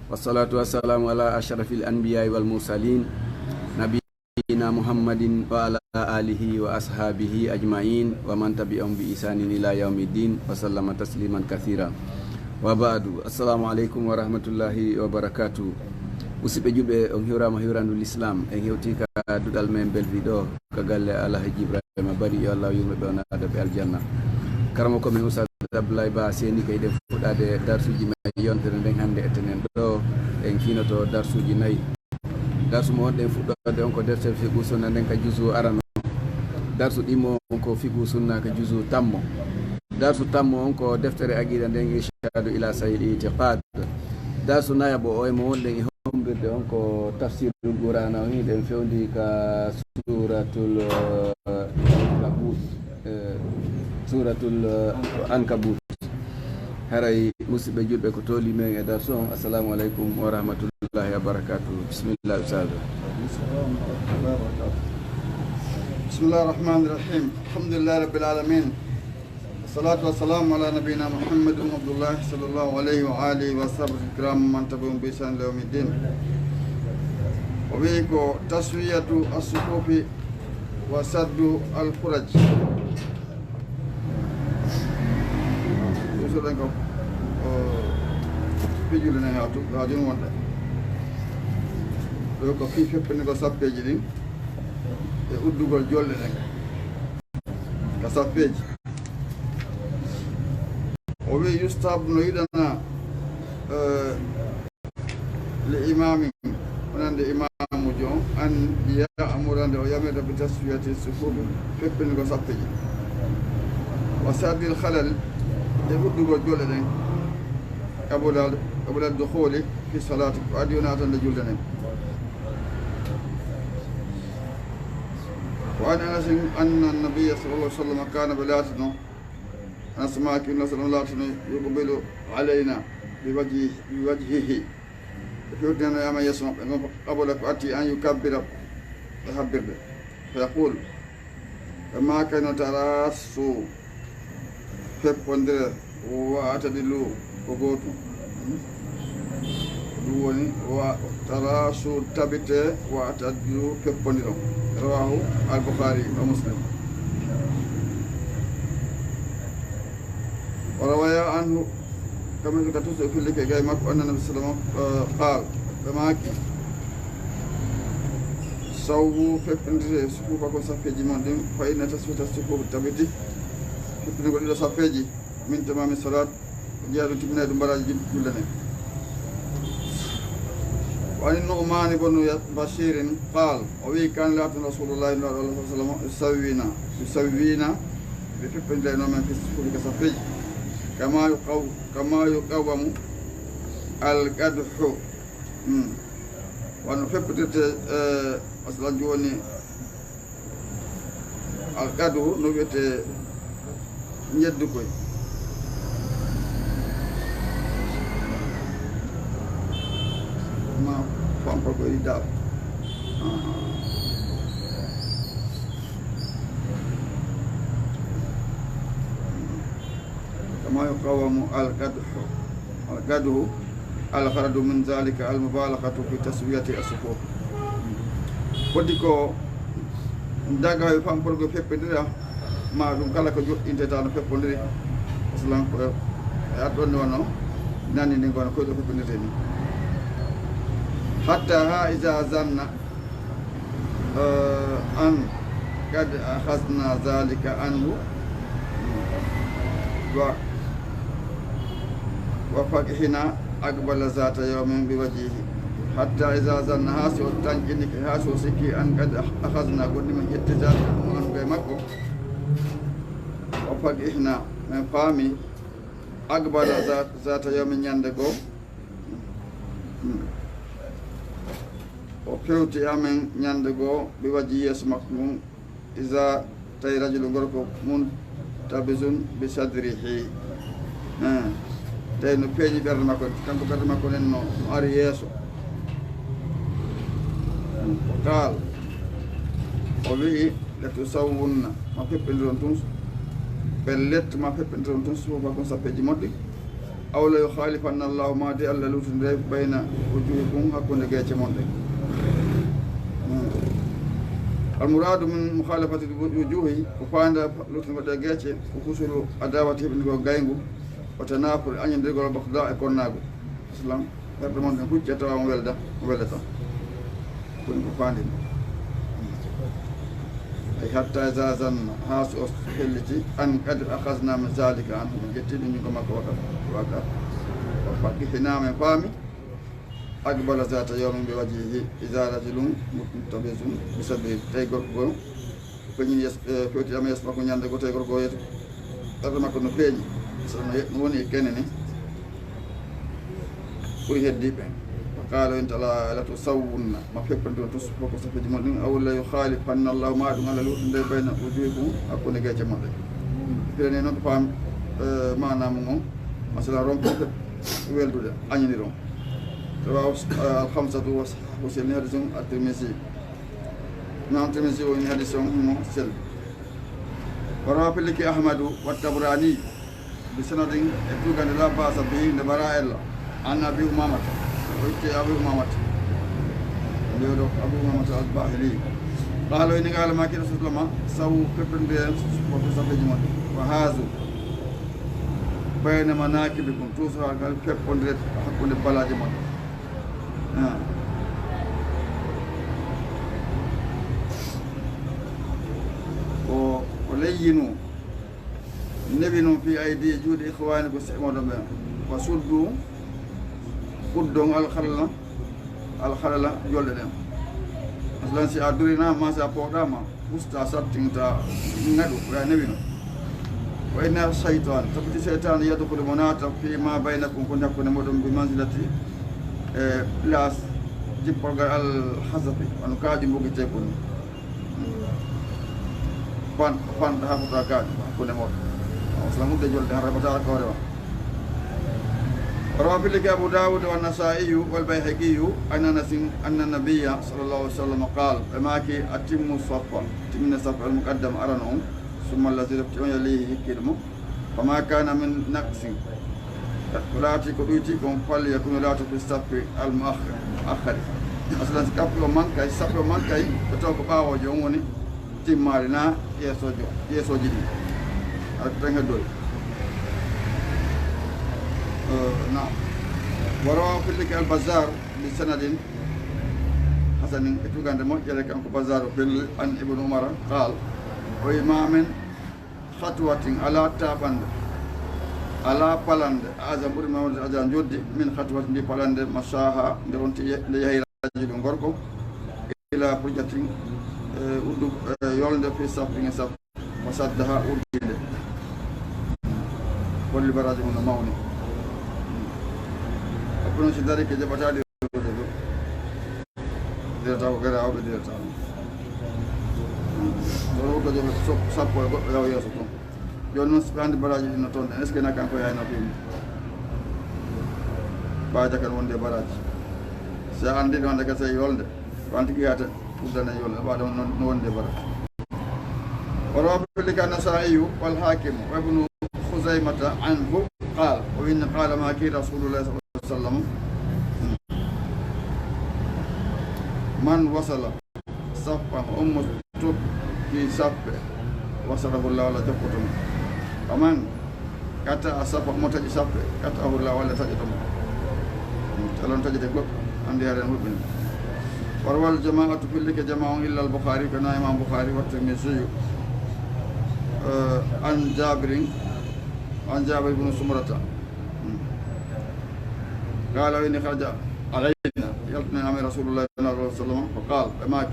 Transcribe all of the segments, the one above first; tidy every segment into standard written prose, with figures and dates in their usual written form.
wassalatu wassalamu ala ashrafil anbiya'i wal mursalin nabiyina Muhammadin wa ala alihi wa ashabihi ajma'in wa man tabi'ahum bi ihsanin ila yaumiddin wa sallama tasliman katsira wa ba'du. Assalamu alaikum wa rahmatullahi wa barakatuh. Musidɓe julɓe on hiwrama hiwrandu l'islam en hewti ka duɗal men belviɗo ka galle Alhaji Ibrahima Bari yo Allah yurmeɓe on aada ɓe aljanna. Karamo komin Oustaz Abdoulaye Ba seni kayɗen fuɗɗade darsuji men yontere nden hannde etenen ɗo en kinoto darsuji nayyi. Darsu mo wonɗen fuɗɗode on ko deftere fiqhu sunna nden ka juzu arano. Darsu ɗimo on ko fiqhu sunna ka juzu tammo. Darsu tammo on ko deftere aqida nden irshadu ila sahil itiqad. Darsu nayabo o mo wonɗen hombirde on ko tafsirul qur'ana o hiɗen fewndi ka suratul ankabut. Haray musidɓe julɓe ko toli men e darsu on. Assalamu aleykum wa rahmatullahi wa barakatuh. Bismillah ustad. Bismillahir Rahmanir Rahim. Alhamdulillahi Rabbil Alamin. Salatu wassalamu ala nabiyyina Muhammadin Abdullah sallallahu alayhi wa alihi wa sahbihi kiram man tabi'ahum bi ihsan ila yawmiddin. O wi ko taswiyatu as-sufufi wa saddu al-furaj. So den ko pijule ne ha joni wonde do ko fi feppene ko sappeji din e uddugol jolle den ka sappeji. O wi yustab no yiɗana le imami wonande imamu jon an ya'murande o yamirta bi taswiyati sufufi feppene ko sappeji wa saddil khalal e uddugol jolle den qabla dukhuli fi salati ko adi yonatande julde nden. وعن أنس أن النبي صلى الله عليه وسلم كان بلاتنا أنس ماكي الله صلى الله عليه وسلم يقبل علينا بوجهه يقولنا يا من يسمع قبل أتي أن يكبر يكبر فيقول فما كان تراسوا فبندر وأتدلوا وقوتوا duwoni wa tarasu tabite wa tadlu peppondiro rawahu al-Bukhari wa Muslim. wa rawaya anhu kama katusu kulli kay makko anna nabi sallallahu alaihi wasallam qala bamaki sawu peppondire sufu ko safeji mon din fa inna tasfita sufu tabiti peppondiro do safeji min tamami salat jaadu tibna do baraji jullane. وعن النعمان بن بشير قال وي كان لا رسول الله صلى الله عليه وسلم يسوينا بفبن لنا من في السفر كسفج كما يقوم القدح وأن فبتت أصلا جوني القدح نبت يدكوي Pampar ko idap. Kama yuqawamu al-qadhu al-kharadu min zalika al-mubalaghatu fi taswiyati as-sufuf. Wodi ko daga e pampar ko feppendira ma dum kala ko joddinte tan feppondiri islam ko adon wono nani ni gono ko do feppendire ni. حتى إذا ظن أن قد أخذنا ذلك عنه وفقهنا أقبل ذات يوم بوجهه حتى إذا ظن هاسو تنجنك هاسو سكي أن قد أخذنا قد من اتجاه من بمكو وفقهنا من فامي أقبل ذات يوم يندقو o fewti amen ñande goo ɓe waji yeeso makko mum isa tawi rajulu gorko mun tabisun bi sadrihi tawi no peeñi ɓerde makko kanko ɓerde makko nen no ari yeeso o kaal o wii le tusawwunna ma feppindiron tun ɓe lette ma feppindiron tun suufa kon sappeji moɗɗi aw la yukhalifanna Allahu ma di Allah lutunde bayna wujuhikum hakkunde geece mon de almuradu min mukhalafati wujuhi ko fanda lutunde wadde geece ko kusuru adawati hebnigo gaygu o tanapul añodirgol bakda e konnago islam ɓerɗe mon ɗen hucce tawa mo welda mo weldata koni ko fandini ay hatta iza zanna ha so helliti an qad akhadna min zalika an jettiɗo ñugo makko waka o faɗɗi hinama faami aqbala zata yawmin bi wajhihi iza rajulun mutabizun bisabi tay gorko goo peñini fewtidama yeeso makko ñande go tay gorko goo yeeto ɓerɗe makko no feeñi no woni e kene ni ɓuri heddiɓe qala in tala la tusawwunna ma feppante on tus foko safeji mon ɗin aw la yukhalifanna Allahu ma ɗum Allah lutunde bayna wujuhikum hakkunde geece mon ɗe firani noon ko faam manama on masala rompoɓe weldude añaniron rawahu al-khamsatu wa selni hadis on at-Tirmidhi imam Tirmidhi woni hadis on mo selli wa rawa filiki Ahmadu wa Tabrani bi sanadin e tugande la basa bihi nde bara ella an Abi Umamata ويتي أبي أمامة ليودو أبي أمامة الباهلي قالوا إني قال ما كنا سلما سو كفن بين وتصف جمال وهذا بين مناكبكم توصل على كفن ريت حكون بلا جمال ولينوا نبنوا في أيدي جود إخوانكم سعموا وسدوا kuddon alhalala jolɗe ɗen masalan si a durinama ma si a pooɗama usta sattinta ngaɗu ya newino wa inna cheytan tabbiti cheytane yadkhulu mo naata fi ma baynakum ko hakkude moɗon bi mansilati e place jippolgal alhasafi wano kaaƴu mbogite ko ni fanta ha fota kaaƴu hakkude moɗon masalan mudde jolɗe han raɓata kawre ma روى في أبو داود والنسائي والبيهقي عن أنس أن النبي صلى الله عليه وسلم قال فماكي أتموا الصف تمن الصف المقدم أرنهم ثم الذي يفتحون يليه كلمه فما كان من نقص ولا تكويتكم فليكن لا في الصف المؤخر مثلا كفلو منكاي صفلو منكاي بتوك باو جوموني تمارنا يسو جدي أتنها دول نعم وروى في البزار بسند حسن اتوغان دمو يلك انكو بزار في عن ابن عمر قال وإمام خطوة على تابند على بلند أزمبر مولد أجان جودي من خطوة دي بلند مساها درونتي يهي رجل غوركو إلى فرجة ودو يولد في سفر وصدها ودي كل براج من موني kono si dari ke jabatade dirata ko gara awɓe dirata ɗo ko joɓe sappo e goɗɗo yaw yeeso toon joni noon ɓe andi baraji ɗi no toon ɗen est ce que nakkan ko yayno fimi ɓaja kan wonde baraji si a andi ɗo ande ka tawi yolde ko anti qiyata uddane yolde ɓaɗa no wonde baraji o roɓe pelika nasaiyu wal hakimu wa ibnu khuzaimata anhu qal o winni qala maki rasulullah sallam man wasala sappa ummu tub fi sappe wasarahu Allah wala jafotum aman kata asapa motaji sappe kata Allah wala tajitum talon tajide goɗɗo andi haren huɓɓini warwal jama'atu fillike jama'un illa al-Bukhari kana imam Bukhari wa Tirmidhi an Jabir ibn Sumrata قال إني خرج علينا يلقنا أمير رسول الله صلى الله عليه وسلم فقال أماك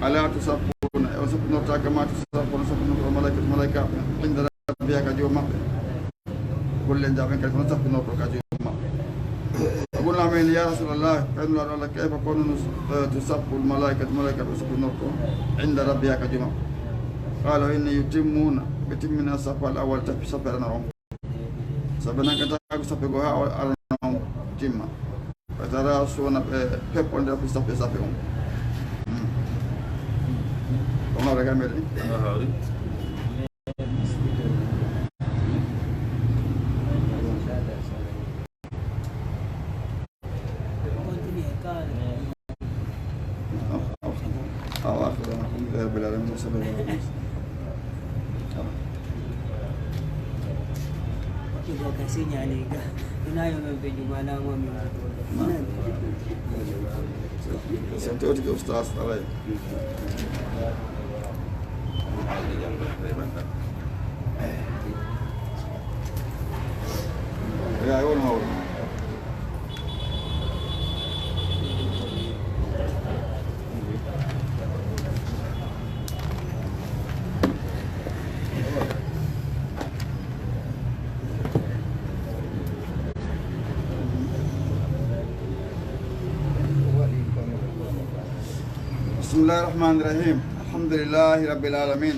ألا تصفون وصفنا كما تصفون صفنا الملائكة عند ربك كجوما كل جابين كيف نصفنا كجوما أقول آمين يا رسول الله فإن الله كيف كون تصف الملائكة وصفنا عند ربك كجوما قالوا إن يتمون بتمنا الصف الأول تفي صفنا سبنا كتاك صفقها على timma tara sona pepponde ko sappe on on ara gamede أواخر الحمد لله رب العالمين وصلى الله عليه وسلم. Ibu kasihnya liga. Inayo ng video malang mo. سنتي أوتي أستاذ علي. يا أول ما أول. بسم الله الرحمن الرحيم الحمد لله رب العالمين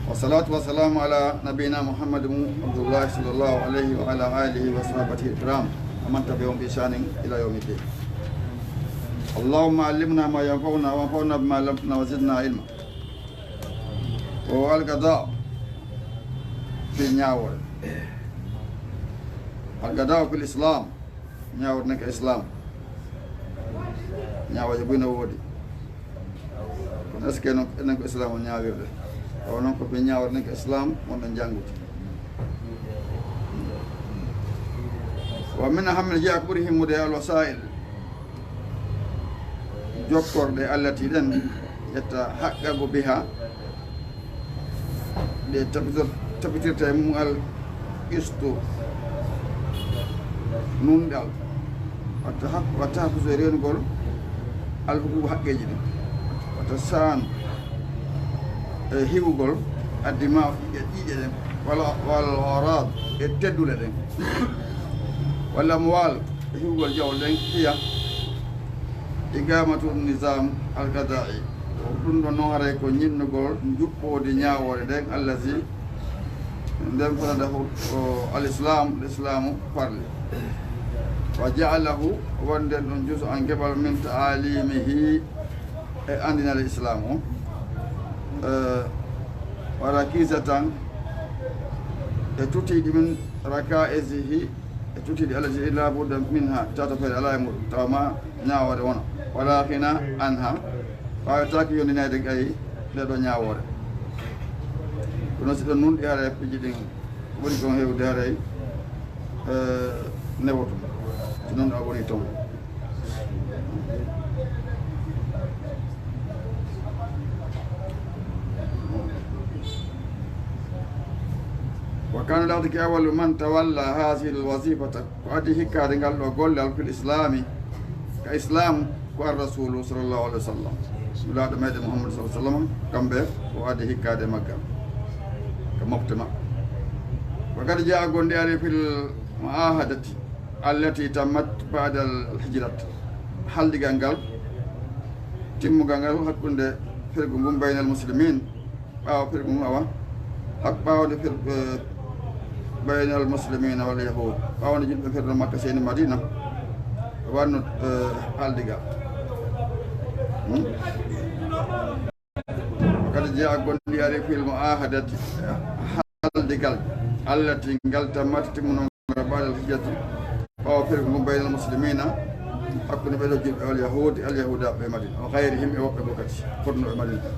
والصلاة والسلام على نبينا محمد عبد الله صلى الله عليه وعلى آله وصحبه الكرام ومن تبعهم بإحسان إلى يوم الدين. اللهم علمنا ما ينفعنا وانفعنا بما علمتنا وزدنا علما. والقضاء في نياور القضاء في الإسلام نياور نك إسلام نياور يبينا ودي est-ce que non ko islam o ñaawirde o noon ko ɓe ñaawrne ko islam wonɗo janngude wa min hammel jeeya ko ɓuri himmude al wasail jokkorɗe allati ɗen ƴetta haqqago biha ɗe tabitirta e mum al istu nunɗal watta hafuso e renugol alhuququ haqqeji ɗin tasan hiwugol addima ƴiƴe ɗen wal orad e teddule ɗen walla mo wal hiwugol jawol ɗen hiya igamatu nisam algadai ɗum ɗo noon haray ko ñinnugol juɓɓode ñawore ɗen allazi nden fanada ko l'islamu parli wa jaalahu wonden ɗon juso an keɓal min taalimihi e andinal islam o wara kisa tan e tutiɗi min rakaisihi e tutiɗi alati illa budda min ha tata feere ala e muɗum tawma ñawore wona wala hina an ha wawetaki yondinede gay ndeɗo ñawore kono siɗo nunɗi haara piji ɗin woni kon hewde haaray newoto so noon ɗo woni toon وكان ذلك أول من تولى هذه الوظيفة وأدي هكذا قال له قول في الإسلام كإسلام والرسول صلى الله عليه وسلم ولاد مهدي محمد صلى الله عليه وسلم كم به وأدي هكذا مكة كمجتمع وقد جاء قندي في المعاهدة التي تمت بعد الهجرة حل قال تم قال حكون فرق بين المسلمين أو فرق حق باود فرق بين المسلمين واليهود أو نجد في مكة سين المدينة وأنه ألدقا وقد جاء قندي في المعاهدة ألدقا التي قال تمت من بعد الهجرة أو فرق بين المسلمين أكون بين اليهود بمدينة وغيرهم يوقفوا فرن المدينة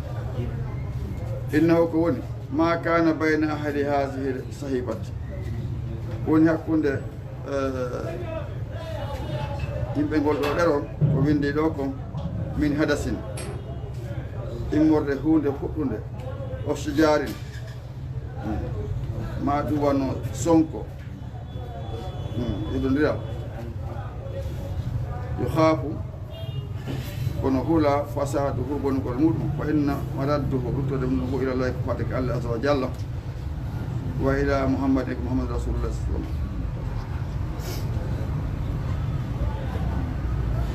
إنه كوني ما كان بين أحد هذه الصحيفة woni hakkunde yimɓe ngol ɗo ɗeron ko windi ɗo ko min hadasin immorde hunde fuɗɗunde o sijarin ma ɗum wano sonko iɗondira yo haafu kono hula fasaduhu gonugol muɗum fa inna maradduhu ruttode mum ko ila llahi ko fate ko allah azza wa jalla wa ila muhammad ko muhammad rasulullah sallallahu alaihi wasallam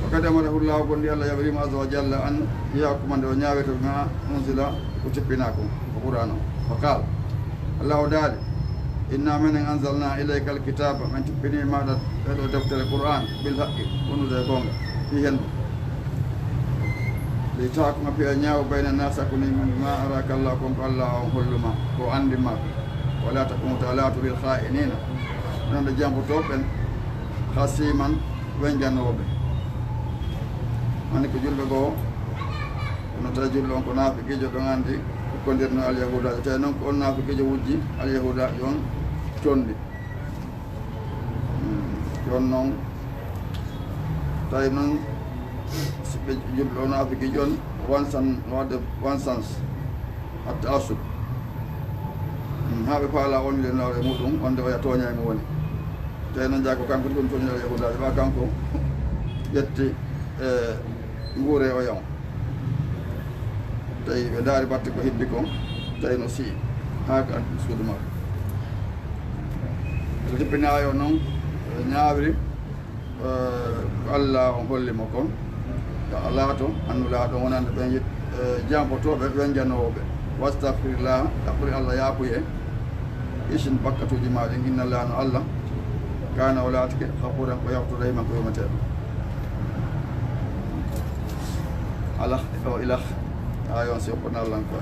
wakati amarahu llah gondi allah yabrima azza wa jalla an yakumande o ñaweto ma unsila ko ceppinako ko qur'ana fa qala allahu daali inna minen anzalna ilayka alkitaba min tippini maɗa ɗeɗo deftere qur'an bil haqqi wonude gonga fi hendu li taakuma fiya ñaawo bayna nas hakkunde ma araka allah konko allah on holluma ko andima wala takumu talatu lil kha'inina nonde jambotoɓen hasiman wenjanoɓe mani ko julɓe goo no tawi julɗo on ko naafikijo ɗon anndi kokkondirno alyahudajo tawi noon ko on naafikijo wujji alyahudajo on conndi jon noon tawi noon siɓɓe julɗo o naafikijo on wadde one sens hatta asub haa ɓe faala on le nawre muɗum wonde oya tooña e mo woni tawi noon jaa ko kanko ɗi ɗum tooñi alyahudajo ɓa kanko ƴetti e nguure o yon tawi ɓe ndaari batte ko heddi ko tawi no sii haa ko anndi suudu makko so jippinaayi o noon ñaawri ko Allah on hollimo kon to laato annu laaɗo wonande ɓen jampotoɓe ɓen jannowoɓe wastahfirillah ɗaɓɓuri Allah yaakuye isin bakkatuji maɗi inna Allah no Allah kana o laatike hafuran ko yawtude himan ko yometeɗo alah o ilah ayon si opponallan ko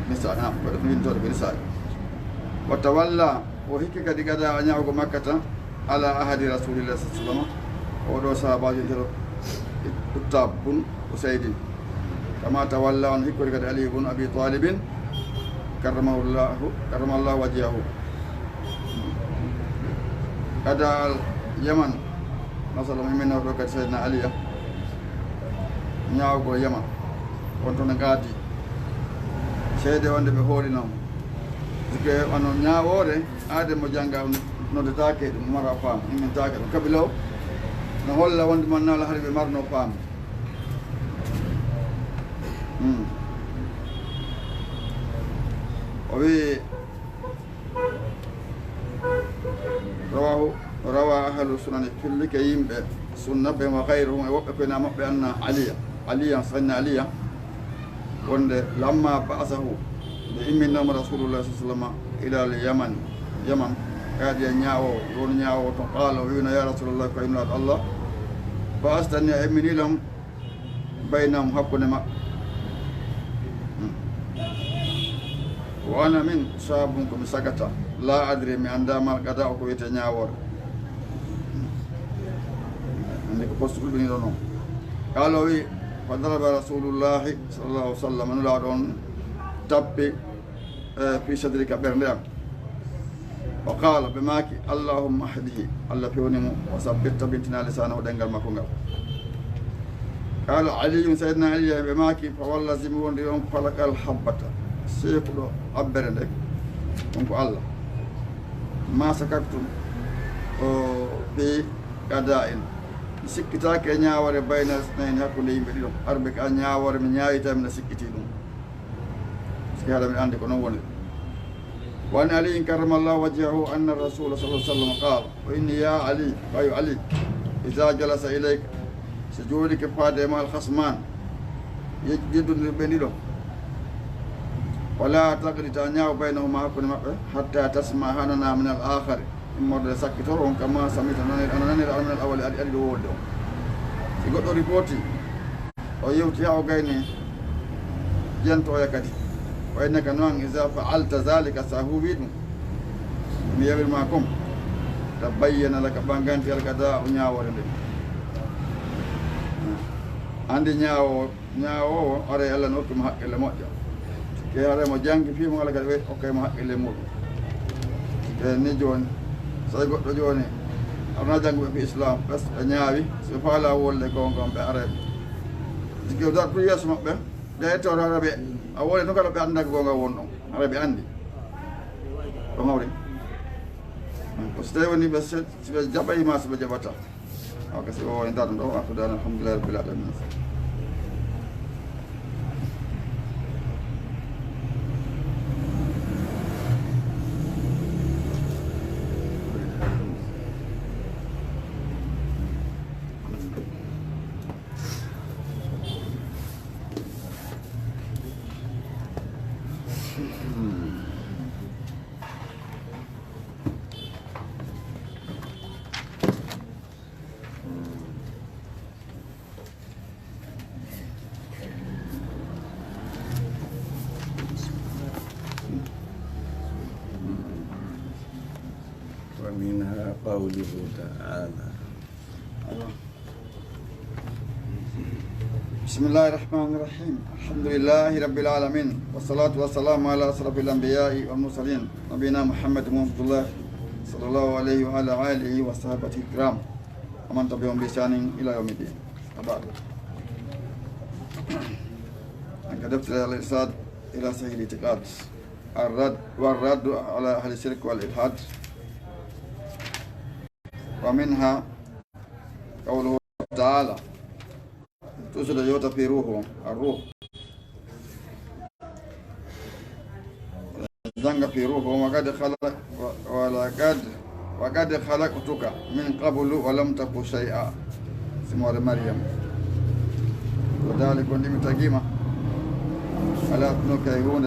nisa ko wintode ko nisaji wa tawalla o hikki kadi gada a ñawgo makkata ala ahadi rasulillah sa sallam oɗo sahabaji nder uttab bun usaydin kama tawalla on hikkori kadi ali bun abi talibin karramallahu wajhahu kada al yaman masala min ɗo kadi saydna aliya ñawgo yaman on toon gaadi seede wonde ɓe hoolinamo sike ono ñawoore aade mo jangga noddetake ɗum mara faam immentake ɗum kabilaw no holla wonde man nawla haade ɓe marno faam o wi rawa ahlu sunani fillike yimɓe sunna ɓe wa gayruhum e woɓɓe koyna maɓɓe anna aliya sanna aliya wonde lamma ba'asahu nde imminnoma rasulullah sa sallam ila al yaman kaadi e ñaawo won ñaawo to qaala o wino ya rasulullah ko imlaɗo Allah ba'astani a imminilam baynam hakkunde maɓɓe wa ana min sabum komi sagata la adri mi andama gada o ko wiyete ñaawore andi ko poste ɓulɓiniɗo noon qaala o wi fa daraba rasulullahi sallallahu alih w sallam nulaaɗo on tappi fi sadrika ɓernde am o qaala ɓe maaki allahumma ahdihi allah fewnimo o sabbit tabintina lisanahu ɗengal makko ngal qaala aliyum saydna aliya ɓe maaki fa wallazimi wonde on falakal habbata seekuɗo abbere nde on ko Allah ma sakaktum o fi gada en sikkitake e ñaawore bayna nayni hakkude yimɓe ɗiɗon arɓe ka ñaawore mi ñaawitami no sikkiti ɗum siki haɗa miɗa anndi ko noon woni wani ali karramallahu wajhahu anna rasula sa sallam qala wa inni ya ali ɓayo ali ida jalasa ilayka so jooɗike faade e ma alhasman jeddudir ɓe ɗiɗon wala taklita ñaaw baynahuma hakkude maɓɓe hatta tasma hanana min al akhari immorde sakkitoro on kamma samita ana nanira al min al awali aɗi ɗo wodde on si goɗɗo ripoti o yewti ha o gayni jentoya kadi wa innaka noon ida faalta zalika sa huuwi ɗum mi yawirma comme ta bayyana laka ɓanganti algada o ñawore nde andi ñawowo are Allah no hokkimo haqqille moƴƴo ke haremo janggi fimo Allah kadi ɓe hokkaymo haqqille muɗum e ni joni so tawi goɗɗo joni arna jangguɓe fi islam ɓes ɓe ñaawi so faala wolle gongon ɓe areɓe siki o dar pour yeeso maɓɓe ɓe ettoro araɓe a wole noon kala ɓe annda ko gonga won ɗon araɓe andi ɗo hawri ko so tawi woni ɓe siɓe jaɓayima soɓe jaɓata ok si o en daɗum ɗo akudana alhamdulillah rabbil alamin ومنها قوله تعالى بسم الله الرحمن الرحيم الحمد لله رب العالمين والصلاة والسلام على أشرف الأنبياء والمرسلين نبينا محمد محمد الله صلى الله عليه وعلى آله وصحبه الكرام ومن تبعهم بإحسان إلى يوم الدين. وبعد كتبت الإرشاد إلى صحيح الاعتقاد والرد على أهل الشرك والإلحاد، ومنها قوله تعالى تسد يوتا في روحه الروح زنق في روحه وقد خلقتك من قبل ولم تك شيئا سمور مريم وذلك كنت متقيمة على ابنك يهون.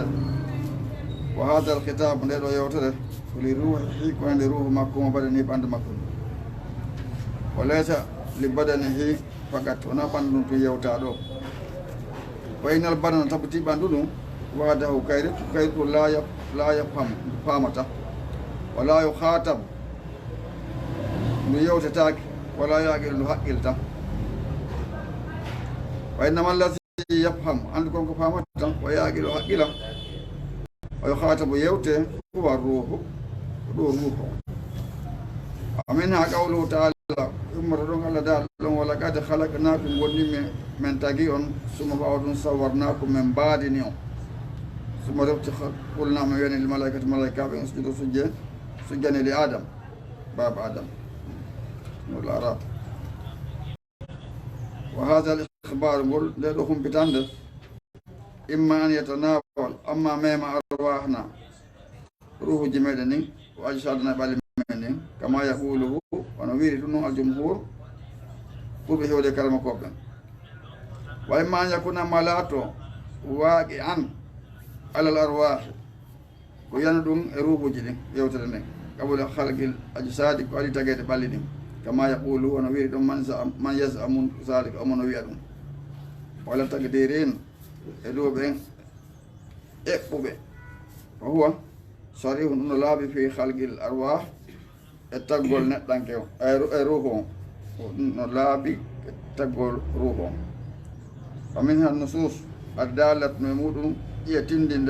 وهذا الخطاب ندو يوتره لروحه كون لروح مكوم بدني باند مكوم وليس لبدنه فقط wana bandun to yewta do waynal badana tabti bandunu wadahu kayritu la yafham famata wala yukhatab nu yewta wala yaqil nu haqqilta wa inma allazi yafham andu ko famata wa yaqilu haqqila wa yukhatabu yewte huwa ruhu amina qawluhu ta'ala umar don Allah da don wala kad khalaqnakum wonni men tagi on suma bawdun sawarnakum men badini on suma rabti qulna ma yani al malaikatu bi usjudu sujjana li adam bab adam wal arab. wa hadha al ikhbar qul laduhum bitanda imma an yatanawal amma ma arwahna ruhu jimedani wa ajsadna bal كما يقوله ونوير دون الجمهور وبه ولي كلام كوبن. وإما أن يكون ملاته واقعا على الأرواح ويندون روح جدي يوترني قبل خلق الأجساد وعلي تجد بالدين كما يقوله ونوير دون من يزعم ذلك أو منوير ولا تقديرين يدوبين إقبه وهو صريح نلعب في خلق الأرواح التقول نتانكيو روحهم نلابي التقول روحهم. ومنها النصوص الدالة نمود يتندين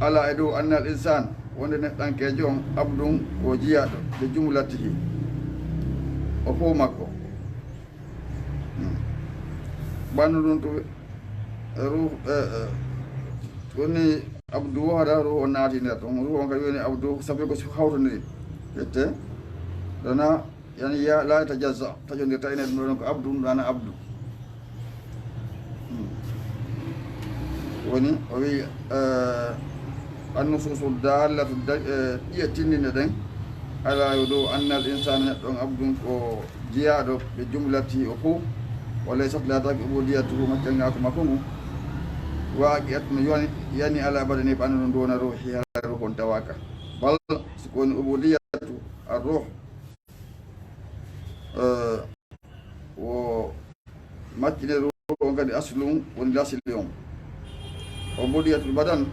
على أدو أن الإنسان وأن نتانكيو عبد وجياد بجملته وفومكو بانون تو روح كوني عبد هذا روح ناتي نتو روح كيوني عبد سبيكو سخاورني كته dana yani ya la tajazza tajonde tayne don ko abdu dana abdu woni o wi an-nusus dallatu yatinni den ala yudu anna al-insana don abdun ko jiyado be jumlati o fu wala sakla ta ubudiyatu makanga ko makumu waqiyat no yani ala badani banun dona ruhi ala ruhun tawaka bal sukun ubudiyatu الروح ومتن الروح قد أصل ونلاصل اليوم وبودية البدن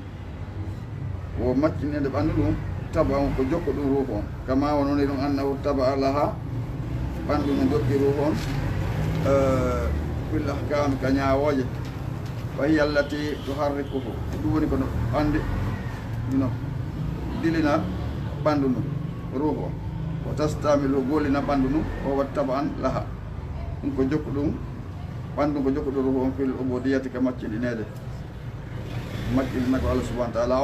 ومتن البدن تبع كجوك الروح كما ونريد أنه تبع لها بند من جوك الروح في الأحكام كنياوية وهي التي تحركه دون كنا عند دلنا بندنا روح وتستعمل قولنا بندنا وهو تبعا لها نكو جوكدوم بندو كو جوكدو روح في العبودية كما تشيلينه مكي نكو الله سبحانه وتعالى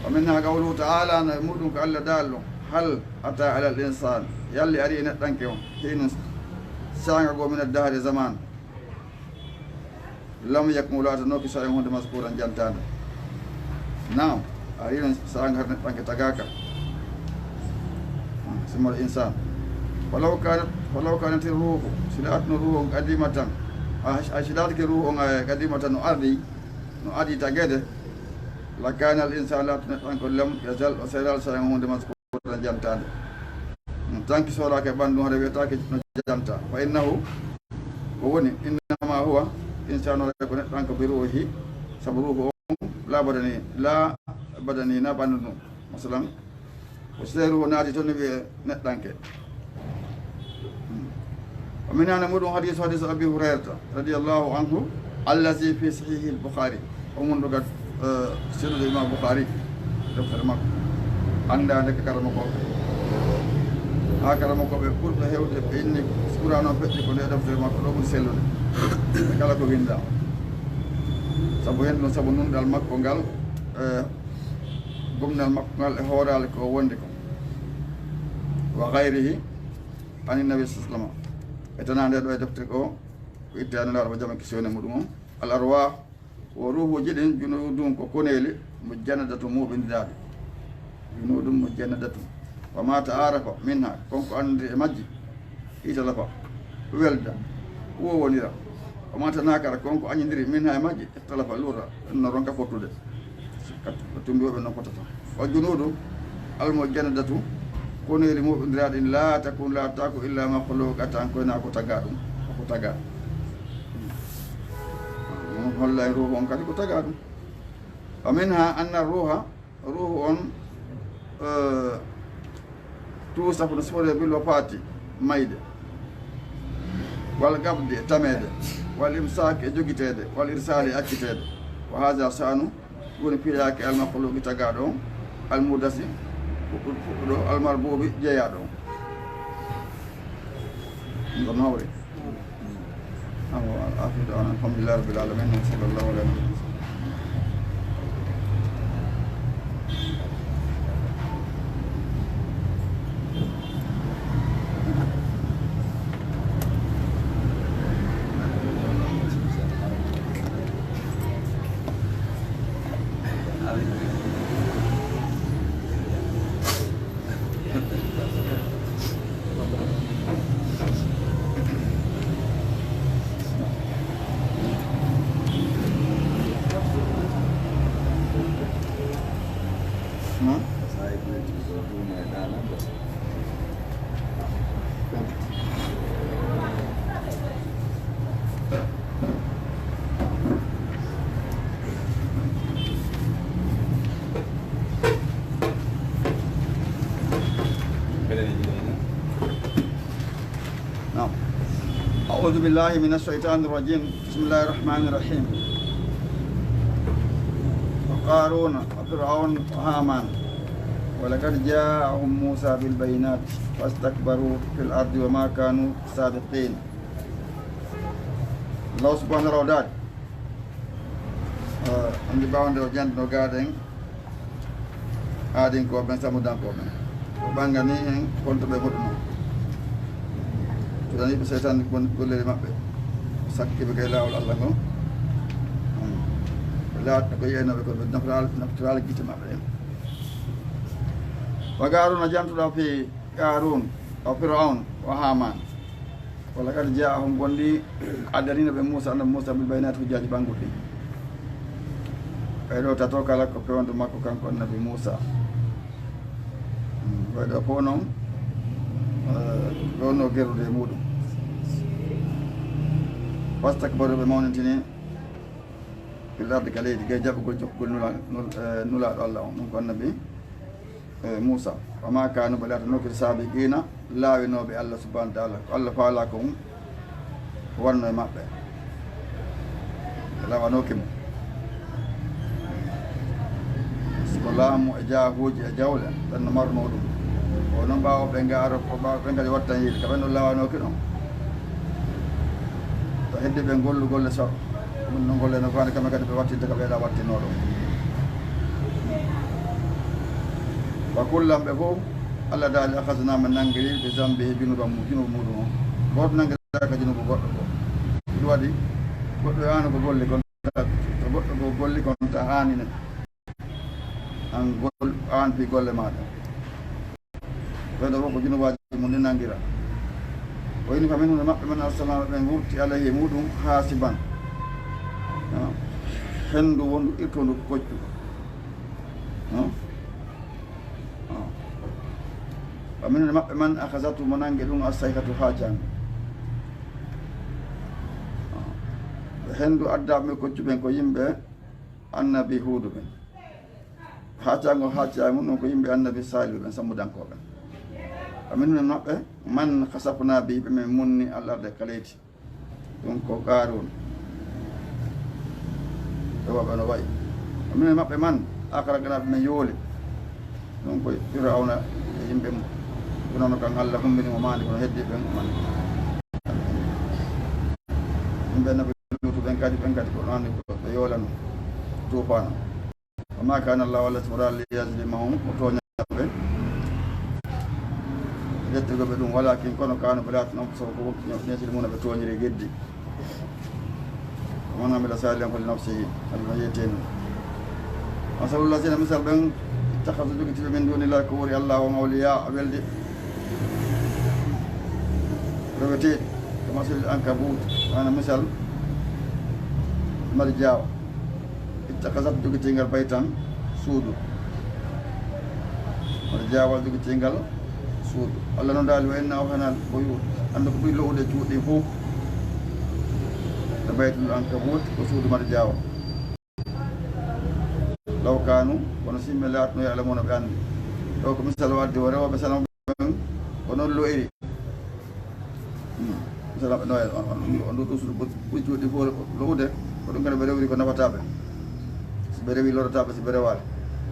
ومنها قوله تعالى نمودك الله دالو هل أتى على الإنسان يلي أرينا تنكيو حين سانغو من الدهر زمان لم يكن لا تنوكي سانغو هند مذكورا جانتان نعم أرينا سانغو تنكي تغاكا اسم الإنسان ولو كانت الروح سلات الروح قديمة أشلاتك الروح قديمة نؤدي تجده لكان الإنسان لا تنقل لم يزال وسيرال سيمون دمسكورا جانتان تانك سورا كباندو هذا بيتاك جانتا فإنه ووني إنما هو إنسان لا يكون تانك بروحه سبروه لا بدني نباندو مثلا وسيروا نادي تنبي نتانك. ومن أنا مدون حديث أبي هريرة رضي الله عنه الذي في صحيح البخاري ومن رجع سيد الإمام البخاري دفتر مك عند عندك كرمكو كرمكو بقول له هو إني سكرانا بتجي كل دفتر مك لو بنسلون كلا كويندا سبوين لو سبونون دال مك كونغال قمنا المقال هورا لك وندكم وغيره عن النبي صلى الله عليه وسلم اتنا عند دفتركو اتنا لا رجع مكسيون مدوم الأرواح وروح جدين جنودهم كونيلي مجندة مو بنداد جنودهم مجندة وما تعرف منها كونك عند مجي إيشالفا ولدا هو ونيرا وما تناكر كونك عندي منها مجي اختلف لورا نرونك فوتود تمبيو بنقطة وجنود المجندة كونيلي مو بنداد لا تكون لا تاكو إلا ما خلوك أتانكونا كتاغادم كتاغاد والله روح كذي كتاعدم ومنها أن الروح توصف نسبة بالوفاة ميد والقبض تمد والإمساك جوجتد والإرسال أكتد وهذا سانو يكون في ذاك المخلوق تاعدم المدسي المربوب جيادم نوري الحمد لله رب العالمين وصلى الله على محمد. نعم. أعوذ بالله من الشيطان الرجيم. بسم الله الرحمن الرحيم. وقارون وفرعون وهامان ولقد جاءهم موسى بالبينات فاستكبروا في الأرض وما كانوا صادقين. الله سبحانه وتعالى andi bawde o jandino gaden aadin ko ben samudan ko ben o bangani en kontoɓe goɗɗuno todani ɓe seytane gollere maɓɓe sakkiɓe kay lawol allah ngo laatno ko yeynoɓe ko ɓe naftoral guite maɓɓe en wa garun a jantuɗo fi garun o firaun o haman walla kadi jaahum gonɗi addaninoɓe moussa annabi moussa bil baynati hujjaji ɓangguɗɗi ɓeyɗo tato kala ko pewndo makko kanko annabi moussa ɓeyɗo fof noon ɗonno gerude e muɗum wastakbaru ɓe mawnintini fil ardi ka leydi gay jaɓugol jokkugol nulaɗo allah on ɗum ko annabi moussa wama kanu ɓe latanoke sabiqina laawinoɓe allah subahana wa taala ko allah faala ko mum wanno e maɓɓe lawanoke mum ko laamu e jaahuji e jawle ɓenno marno ɗum o noon ɓawo ɓe gaaro ko ɓawa ɓe kadi wattan yiide ka ɓen ɗo lawanoke ɗon to heddi ɓe gollu golle so ɗum no golle no fani kamɓe kadi ɓe wattinte ko ɓeeɗa wattinoɗo wa kullam ɓe fof allah daali akhasnama nanggiri ɓe zambihi junubu muɗum o goto nanggiraka junubu goɗɗo ko ɗum waɗi goɗɗo e ano ko golli gonta to goɗɗo ko golli gonta anine an fi golle maɗa ɓeɗo fof ko junubaji mum ɗi nangira o yini famin hunde maɓɓe men arsalama ɓen wurti alayhi muɗum hasiban hendu wondu irtondu koccu famin hunde maɓɓe man akhasatu mo nangue ɗum assayhatu ha jang hendu addaɓe koccu ɓen ko yimɓe annabi huudu ɓen haccago hacca mum ɗum ko yimɓe annabi salihu ɓen sammudankoɓe amin men maɓɓe man hasafna biɓe men munni al arde kaleyti ɗum ko garun waɓe no wayi minen maɓɓe man akraganaɓe men yooli ɗum koye firawna e yimɓe mum konono kan Allah humbini mo mande kono heddi ɓen man yimɓe naɓe lutu ɓen kadi kono andi ɓe yoolano tufana wa ma kana Allah walla timora liyaslimahum o toñaɓe jettigoɓe ɗum walakin kono kano ɓe laatan anfusahum ko yaslimuna ɓe toñiri geddi ومن عمل صالحا فلنفسه أبي يتين مثل الذين مثل بن اتخذوا جكتي من دون الله كوري الله ومولياء بلدي ربتي كمثل العنكبوت أنا مثل مرجاو اتخذت جكتي بيتا سود مرجاو جكتي سود الله ندال وإن أوهنا البيوت عندك بيلو ده جودي فوق baytul ankabut ko suudu marjaawa law kanu kono simɓe laatno ya'lamuna ɓe anndi ɗo ko misal wadde o rewoɓe salam ɓen o noon loyri misalam ɓe noya on ɗo ɗusuɗo ɓuri cuuɗi fof lowde ko ɗum kadi ɓe rewri ko nafataɓe so ɓe rewi lorotaɓe so ɓe rewaade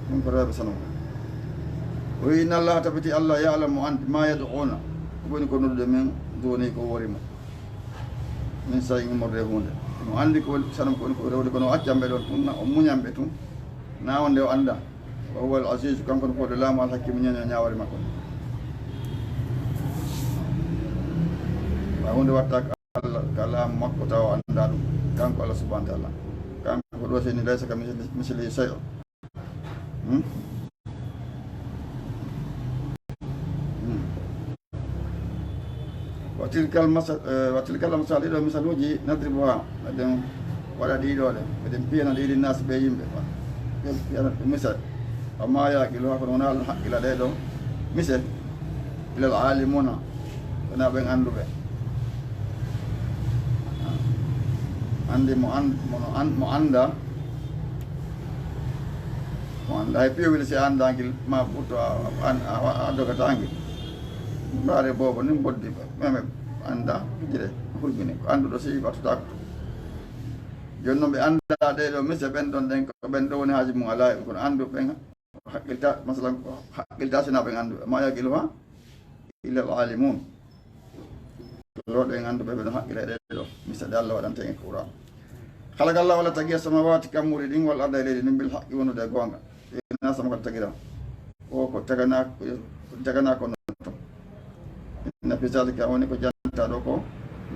ɗum ko rewɓe salam o wi inna allah tabiti allah ya'lamu andi ma yad'una ko woni ko noddude men doni ko worimo min sayi immorde hunde mo andi ko sanam ko rewde kono accamɓe ɗon ɗum o muñamɓe tun nawonde o anda o huwa al aziz kanko no fode laamu al hakkimi ñaño ñawari makko wa hunde watta Allah ka laamu makko taw o anda ɗum kanko Allah subhanahu wa ta'ala kanko ɗo seni laysa ka misli shay وتلك المثال إلى مثالوجي نضربها بدن ولا ديدوله بدن بينا ديد الناس بيجيم بينا مثال وما يأكلها فنونا الحق إلى ديدو مثل إلى العالمون أنا بين عنده عندي مؤندا هاي بيو اللي سيان دانجل ما بوتو أدو كتانجل bare bobo nim boddi meme anda jire hulbini ko andudo sey batuta ko jonno be anda de do mese ben don den ko ben do woni haji mum ala ko andu ben hakkilta masalan ko hakkilta sina ben andu ma yaqilwa illa alimun lo de andu be ben hakkile de do mese dalla wadante en qur'an khalaqa allah wala tagiya samawati kamuri din wal arda ilayhi bil haqqi wa nuda gonga ina sama ko tagira o ko tagana ko na pisalika woni ko janta ɗo ko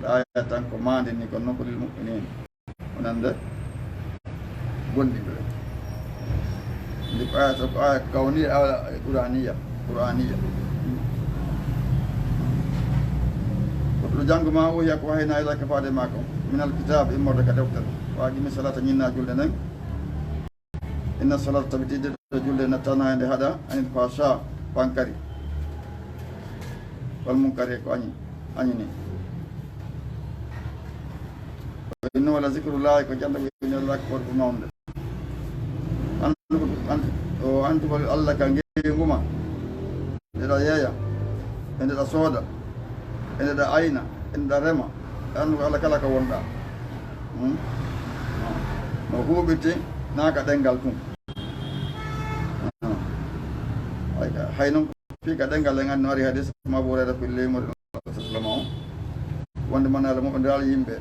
aya tan ko mande ni ko nokkulil mu'minin onande gonɗiɓe ndi ko aya to ko aya kawni ala qur'aniya koɗo janngo ma o yiya ko hayna ila ka faade ma ko min alkitab immorde ka deftere waagimi salata ñinna julde nden inna salata tabitide ɗo julde nattana hende haɗa anil fasha pankari wal munkari ko añini inna wala zicrullahi ko janda ɓeñol akbar ko mawde andu ko Allah ka ngenguma ndeɗa yeeya e ndeɗa sooda e ndeɗa ayna e ndeɗa rema andu ko Allah kala ko wonɗa no huuɓirte naaka ɗengal tun hay noon fi ka ɗengal en anndi no ari hadis maɓurede pille mo sallam o wonde manala mo ɓe ndaal yimɓe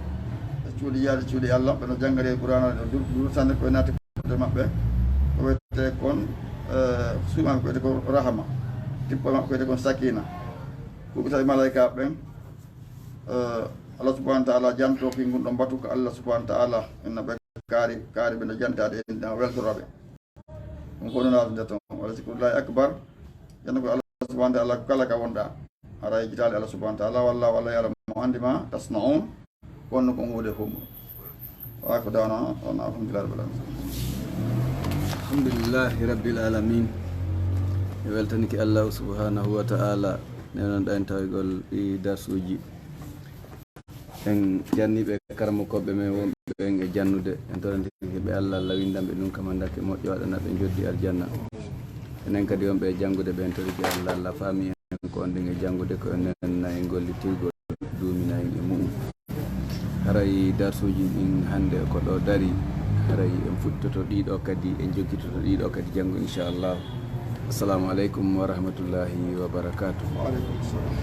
e cuuɗi yaade cuuɗi Allah ɓe no janngare qur'ana ɗo dursande koye naati de maɓɓe ko wiyete kon suumaɓe koyete ko rahama tippo maɓɓe koyete kon sakina kuɓita e malaika ɓen Allah subhanahu wa ta'ala janto fi ngun ɗo mbatu ko Allah subhanahu wa ta'ala enna ɓe kaari ɓe no jantade en weltoraɓe ɗum ko ɗo naatde toon wala zicrullahi akbar janno ko Allah subhanahu wa ta'ala kala ka wonɗa ara jitali Allah subhanahu wa ta'ala walla yala mo andi ma tasna'un wonno ko nguude fof wa ko dawna on alhamdulillahi rabbil alamin e weltaniki Allah subhanahu wa ta'ala nenon ɗen tawigol ɗi darsuji en janniɓe karamo koɓɓe men wonɓe ɓen e jannude en torantiki ɓe Allah lawindamɓe ɗum kamandake moƴƴo waɗana ɓe joddi aljanna enen kadi wonɓe e janngude ɓen toriki Allah faami en ko on ɗin e janngude ko enen e gollitirgol duumina en e muɗum haray darsuji ɗin hannde ko ɗo dari haray en fuɗɗoto ɗiɗo kadi en joggitoto ɗiɗo kadi janngo inchallah. Assalamu aleykum wa rahmatullahi wa barakatuh. Wa alaikum salam.